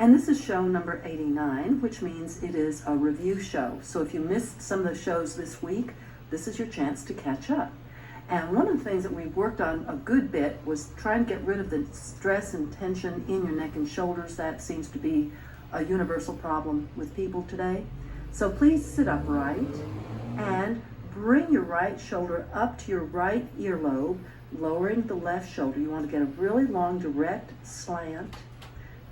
And this is show number 89, which means it is a review show. So if you missed some of the shows this week, this is your chance to catch up. And one of the things that we worked on a good bit was trying to get rid of the stress and tension in your neck and shoulders. That seems to be a universal problem with people today. So please sit upright and bring your right shoulder up to your right earlobe, lowering the left shoulder. You want to get a really long, direct slant.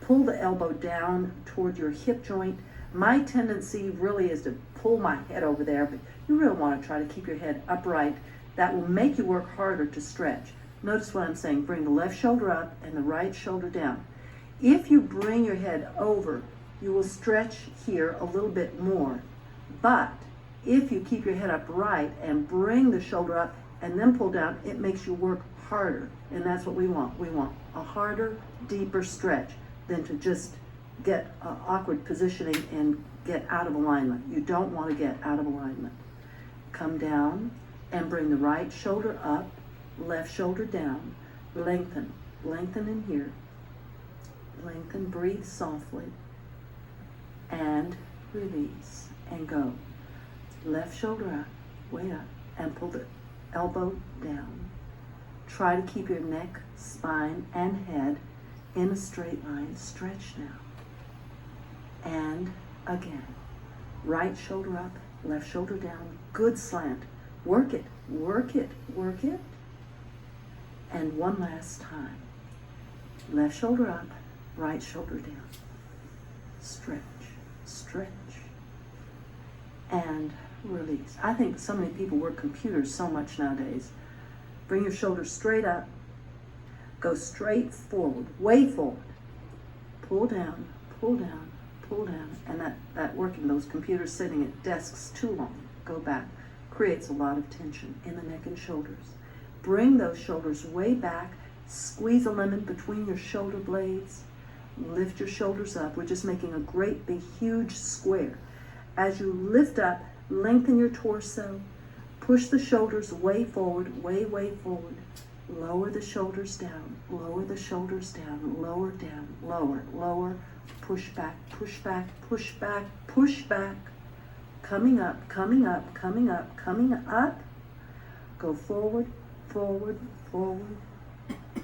Pull the elbow down toward your hip joint. My tendency really is to pull my head over there, but you really want to try to keep your head upright. That will make you work harder to stretch. Notice what I'm saying. Bring the left shoulder up and the right shoulder down. If you bring your head over, you will stretch here a little bit more. But if you keep your head upright and bring the shoulder up and then pull down, it makes you work harder. And that's what we want. We want a harder, deeper stretch than to just get awkward positioning and get out of alignment. You don't want to get out of alignment. Come down and bring the right shoulder up, left shoulder down. Lengthen in here. Lengthen, breathe softly, and release, and go. Left shoulder up, way up, and pull the elbow down. Try to keep your neck, spine, and head in a straight line. Stretch now. And again. Right shoulder up, left shoulder down. Good slant. Work it, work it, work it. And one last time. Left shoulder up, right shoulder down. Stretch, stretch, and release. I think so many people work computers so much nowadays. Bring your shoulders straight up. Go straight forward, way forward. Pull down, pull down, pull down. And that working, those computers sitting at desks too long, go back. Creates a lot of tension in the neck and shoulders. Bring those shoulders way back. Squeeze a lemon between your shoulder blades. Lift your shoulders up. We're just making a great big huge square. As you lift up, lengthen your torso. Push the shoulders way forward, way forward. Lower the shoulders down, lower the shoulders down, lower down, lower, lower. Push back, push back, push back, push back. Coming up, coming up, coming up, coming up. Go forward, forward, forward.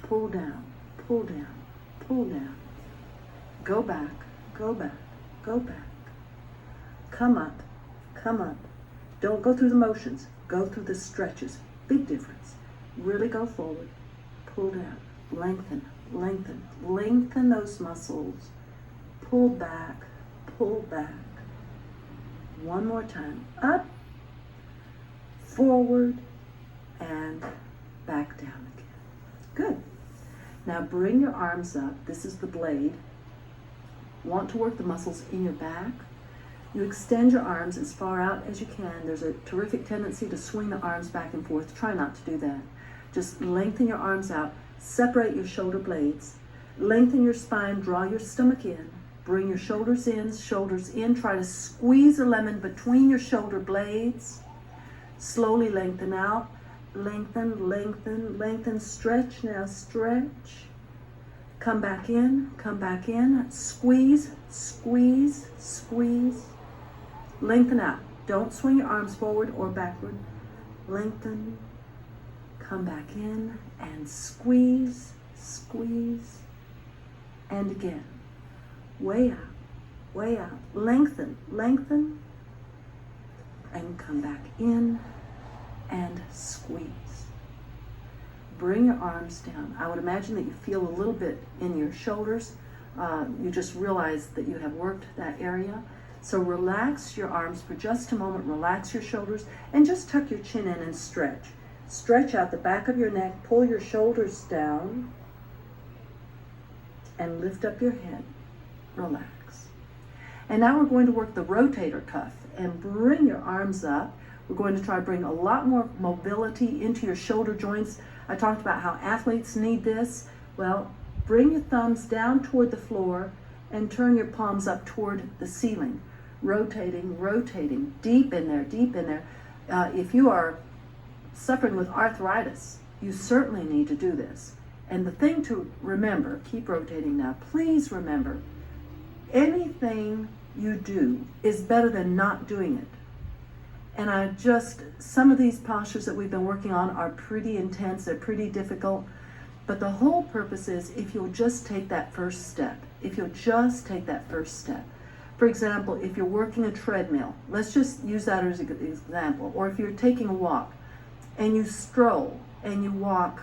Pull down, pull down, pull down. Go back, go back, go back. Come up, come up. Don't go through the motions, go through the stretches. Big difference. Really go forward, pull down, lengthen, lengthen, lengthen those muscles. Pull back, pull back. One more time. Up, forward, and back down again. Good. Now bring your arms up. This is the blade. Want to work the muscles in your back? You extend your arms as far out as you can. There's a terrific tendency to swing the arms back and forth. Try not to do that. Just lengthen your arms out. Separate your shoulder blades. Lengthen your spine. Draw your stomach in. Bring your shoulders in. Try to squeeze a lemon between your shoulder blades. Slowly lengthen out. Lengthen, lengthen, lengthen. Stretch now, stretch. Come back in, come back in. Squeeze, squeeze, squeeze. Lengthen out. Don't swing your arms forward or backward. Lengthen. Come back in and squeeze, squeeze. And again. Way out, way out. Lengthen, lengthen. And come back in and squeeze. Bring your arms down. I would imagine that you feel a little bit in your shoulders. You just realize that you have worked that area. So relax your arms for just a moment. Relax your shoulders and just tuck your chin in and stretch. Stretch out the back of your neck. Pull your shoulders down and lift up your head. Relax. And now we're going to work the rotator cuff and bring your arms up. We're going to try to bring a lot more mobility into your shoulder joints. I talked about how athletes need this. Well, bring your thumbs down toward the floor and turn your palms up toward the ceiling. Rotating, rotating, deep in there, deep in there. If you are suffering with arthritis, you certainly need to do this. And the thing to remember, keep rotating now, please remember, anything you do is better than not doing it. And some of these postures that we've been working on are pretty intense, they're pretty difficult, but the whole purpose is if you'll just take that first step, For example, if you're working a treadmill, let's just use that as an example, or if you're taking a walk and you stroll and you walk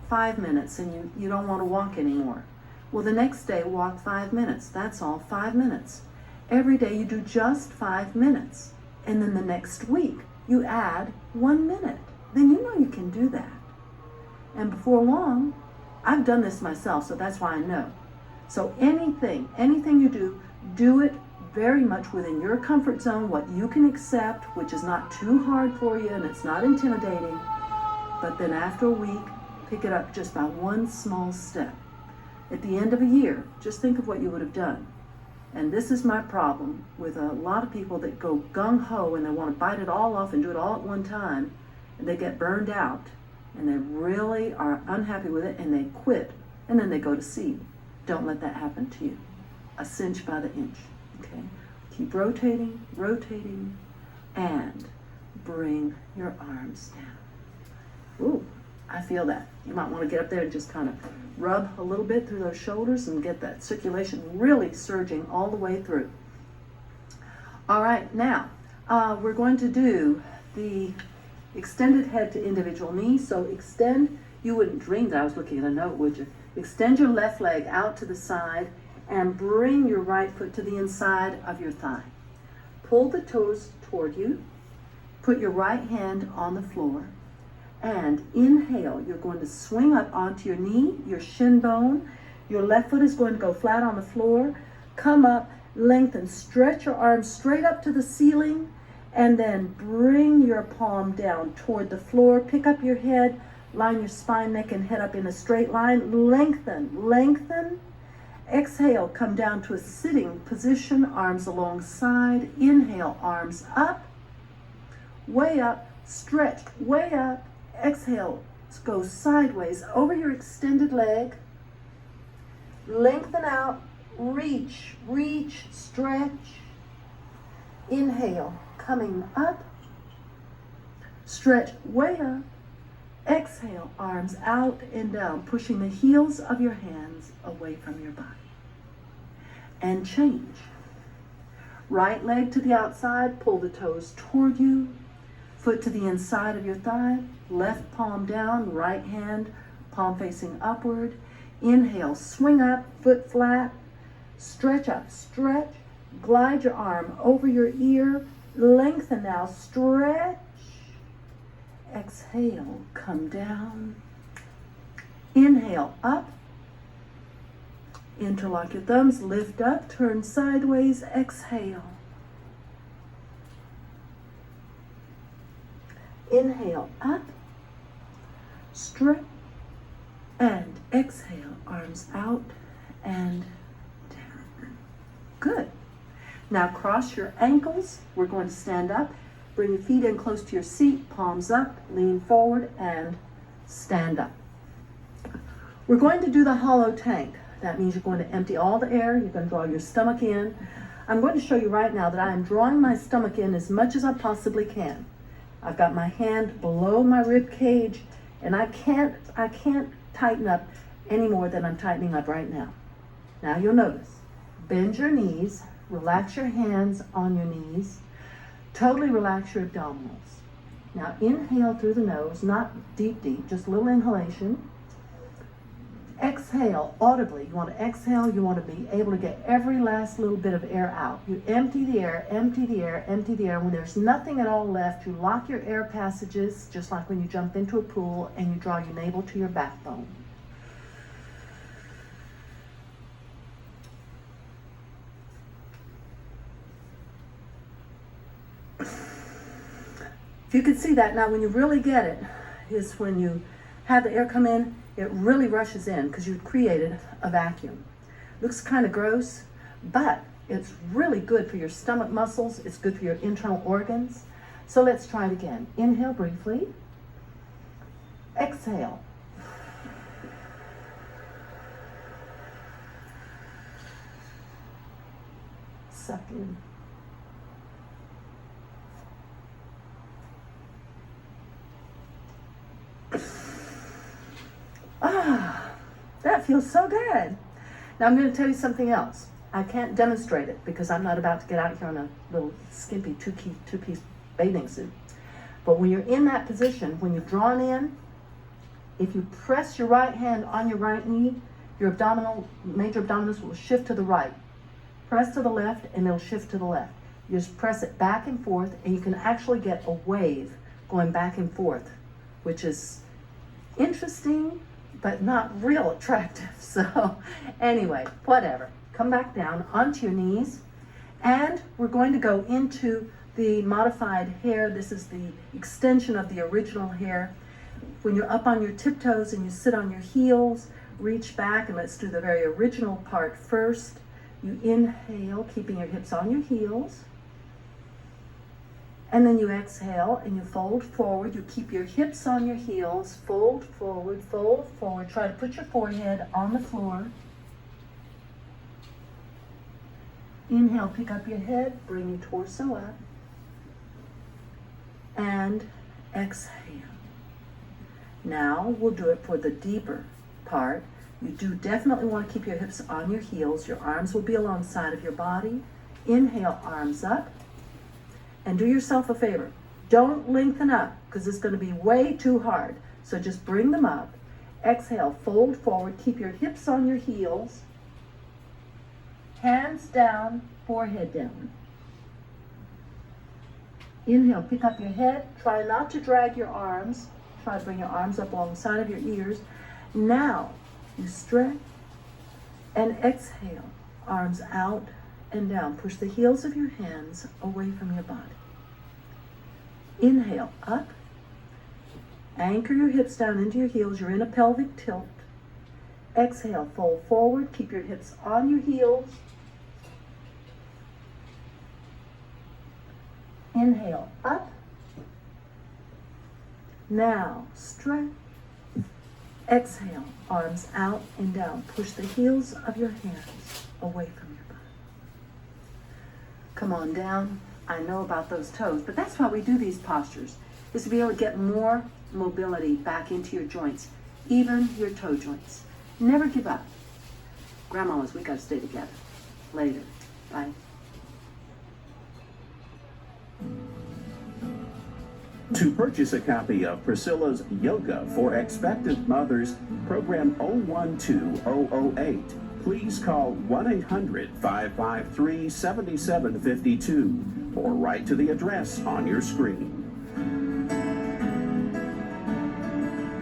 5 minutes and you don't want to walk anymore. Well, the next day walk 5 minutes, that's all, 5 minutes. Every day you do just 5 minutes. And then the next week, you add 1 minute. Then you know you can do that. And before long, I've done this myself, so that's why I know. So anything you do it very much within your comfort zone, what you can accept, which is not too hard for you and it's not intimidating. But then after a week, pick it up just by one small step. At the end of a year, just think of what you would have done. And this is my problem with a lot of people that go gung-ho and they want to bite it all off and do it all at one time, and they get burned out and they really are unhappy with it and they quit and then they go to seed. Don't let that happen to you. A cinch by the inch, okay? Keep rotating, and bring your arms down. Ooh, I feel that. You might want to get up there and just kind of rub a little bit through those shoulders and get that circulation really surging all the way through. All right, now we're going to do the extended head to individual knee. So extend, you wouldn't dream that I was looking at a note, would you? Extend your left leg out to the side and bring your right foot to the inside of your thigh. Pull the toes toward you. Put your right hand on the floor. And inhale, you're going to swing up onto your knee, your shin bone. Your left foot is going to go flat on the floor. Come up, lengthen, stretch your arms straight up to the ceiling, and then bring your palm down toward the floor. Pick up your head, line your spine, neck, and head up in a straight line. Lengthen. Exhale, come down to a sitting position, arms alongside. Inhale, arms up, way up, stretch, way up. Exhale, go sideways over your extended leg. Lengthen out, reach, stretch. Inhale, coming up. Stretch way up. Exhale, arms out and down, pushing the heels of your hands away from your body. And change. Right leg to the outside, pull the toes toward you. Foot to the inside of your thigh, left palm down, right hand, palm facing upward. Inhale, swing up, foot flat, stretch up, stretch, glide your arm over your ear, lengthen now, stretch. Exhale, come down. Inhale, up. Interlock your thumbs, lift up, turn sideways, exhale. Inhale, up, stretch, and exhale, arms out and down. Good. Now cross your ankles. We're going to stand up. Bring your feet in close to your seat, palms up, lean forward, and stand up. We're going to do the hollow tank. That means you're going to empty all the air. You're going to draw your stomach in. I'm going to show you right now that I am drawing my stomach in as much as I possibly can. I've got my hand below my rib cage, and I can't tighten up any more than I'm tightening up right now. Now you'll notice, bend your knees, relax your hands on your knees, totally relax your abdominals. Now inhale through the nose, not deep, just a little inhalation. Exhale audibly. You want to exhale, you want to be able to get every last little bit of air out. You empty the air. When there's nothing at all left, you lock your air passages, just like when you jump into a pool, and you draw your navel to your backbone. If you could see that, now when you really get it, is when you have the air come in, it really rushes in because you've created a vacuum. Looks kind of gross, but it's really good for your stomach muscles. It's good for your internal organs. So let's try it again. Inhale briefly. Exhale. suck in. Ah, that feels so good. Now I'm going to tell you something else. I can't demonstrate it because I'm not about to get out here on a little skimpy two-piece bathing suit. But when you're in that position, when you've drawn in, if you press your right hand on your right knee, your major abdominis will shift to the right. Press to the left and it'll shift to the left. You just press it back and forth and you can actually get a wave going back and forth, which is interesting, but not real attractive. So anyway, whatever. Come back down onto your knees and we're going to go into the modified hair. This is the extension of the original hair. When you're up on your tiptoes and you sit on your heels, reach back and let's do the very original part first. You inhale, keeping your hips on your heels. And then you exhale and you fold forward. You keep your hips on your heels, fold forward, fold forward. Try to put your forehead on the floor. Inhale, pick up your head, bring your torso up. And exhale. Now we'll do it for the deeper part. You do definitely want to keep your hips on your heels. Your arms will be alongside of your body. Inhale, arms up. And do yourself a favor. Don't lengthen up because it's going to be way too hard. So just bring them up. Exhale, fold forward. Keep your hips on your heels. Hands down, forehead down. Inhale, pick up your head. Try not to drag your arms. Try to bring your arms up alongside of your ears. Now, you stretch and exhale. Arms out and down. Push the heels of your hands away from your body. Inhale, up. Anchor your hips down into your heels. You're in a pelvic tilt. Exhale, fold forward. Keep your hips on your heels. Inhale, up. Now, stretch. Exhale, arms out and down. Push the heels of your hands away from your body. Come on down. I know about those toes, but that's why we do these postures, is to be able to get more mobility back into your joints, even your toe joints. Never give up. Grandmamas, we got to stay together. Later. Bye. To purchase a copy of Priscilla's Yoga for Expectant Mothers, program 012008, please call 1-800-553-7752 or write to the address on your screen.